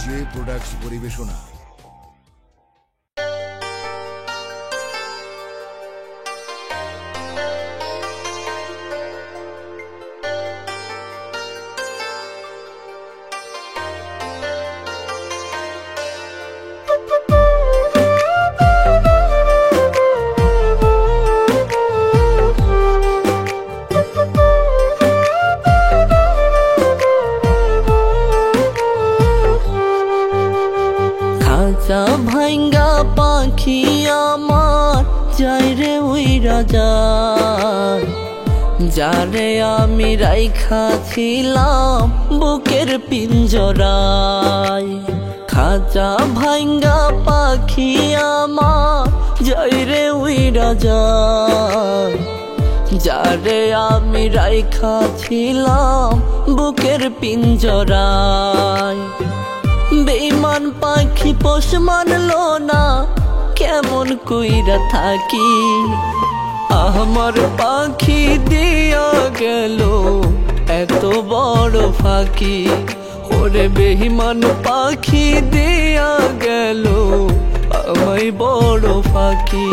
যে প্রোডাক্টস পরিবেশনা। ভাঙ্গা পাখি আমার যাই রে উইরা যায়, যারে আমি রাইখা ছিলাম বুকের পিঞ্জরায়। খাঁচা ভাঙ্গা পাখি আমার যাই রে উইরা যায়, যারে আমি রাইখা ছিলাম বুকের পিঞ্জরায়। বেঈমান পাখি পোষ মানলো না, কেমন কইরা থাকি। আমার পাখি দিয়া গেল এত বড় ফাঁকি, ওরে বেঈমান পাখি দিয়া গেল আমায় বড় ফাঁকি।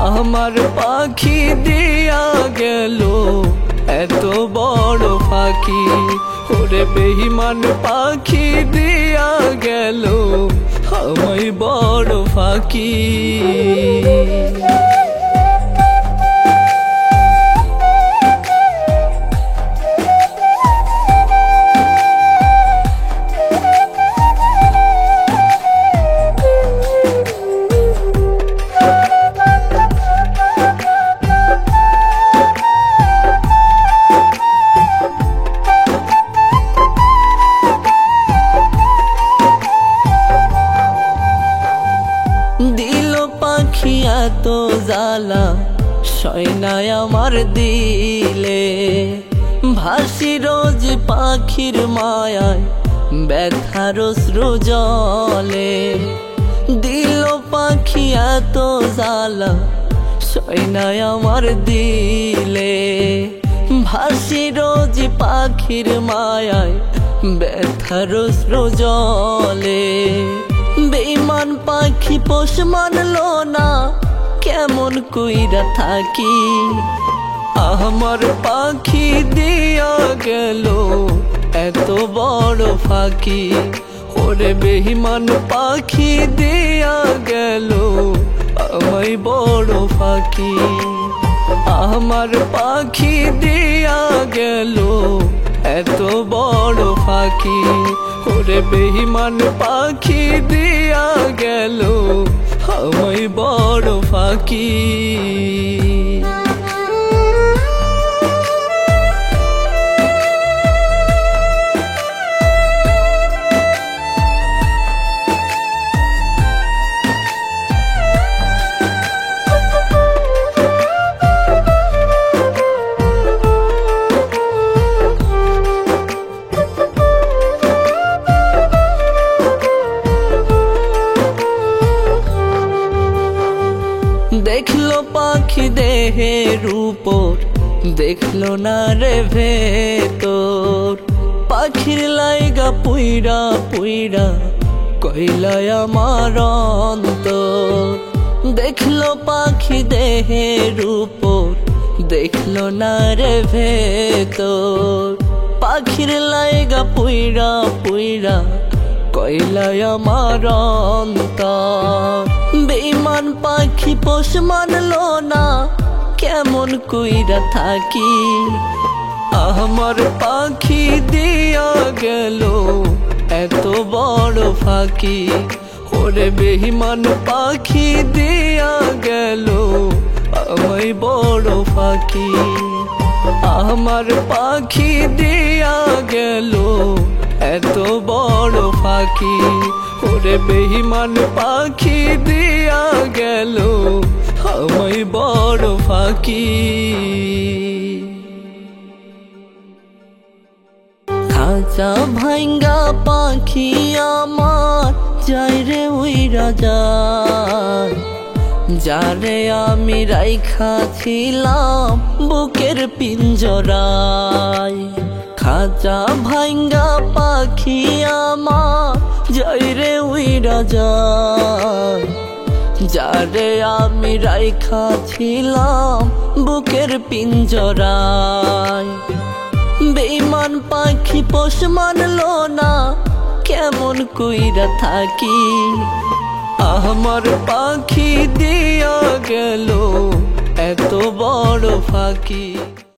আমার পাখি দিয়া গেল এত বড় ফাঁকি, ওরে বেঈমান পাখি দিয়া গেল আমায় বড় ফাঁকি। দিল পাখি এত জ্বালা সয়নায় আমার দিলে, ভাসি রোজ পাখির মায়ায় ব্যথার অশ্রু জলে। দিল পাখি এত জ্বালা সয়নায় আমার দিলে, ভাসি রোজ পাখির মায়ায় ব্যথার অশ্রু জলে। বেঈমান পাখি পোষ মানলো না, কেমন কইরা থাকি। আমার পাখি দিয়া গেল এত বড় ফাঁকি, ওরে বেঈমান পাখি দিয়া গেল আমায় বড় ফাঁকি। আমার পাখি দিয়া গেল এত বড় ফাঁকি, ওরে বেঈমান পাখি দিয়া গেল আমায় বড় ফাঁকি। দেখলো পাখি দেহের উপর, দেখলো না রে ভেতর। পাখির লাইগা পুইরা পুইরা কইলায় আমার অন্তর। দেখলো পাখি দেহের উপর, দেখলো না রে ভেতর। পাখির লাইগা পুইরা পুইরা কইলায় আমার অন্তর। বেঈমান পাখি পোষ মানলো না, কেমন কইরা থাকি। আমার পাখি দিয়া গেল এত বড় ফাঁকি, ওরে বেঈমান পাখি দিয়া গেল আমায় বড় ফাঁকি। আমার পাখি দিয়া গেল এত বড় ফাঁকি, ওরে বেঈমান পাখি দিয়া গেল আমায় বড় ফাঁকি। খাঁচা ভাঙ্গা পাখি আমার যাই রে উইরা যায়, যারে আমি রাইখা ছিলাম বুকের পিঞ্জরায়। খাঁচা ভাঙ্গা পাখি আমার যাই রে উইরা যায়, যারে আমি রাইখা ছিলাম বুকের পিঞ্জরায়। বেঈমান পাখি পোষ মানলো না, কেমন কইরা থাকি, আমার পাখি দিয়া গেল এত বড় ফাঁকি।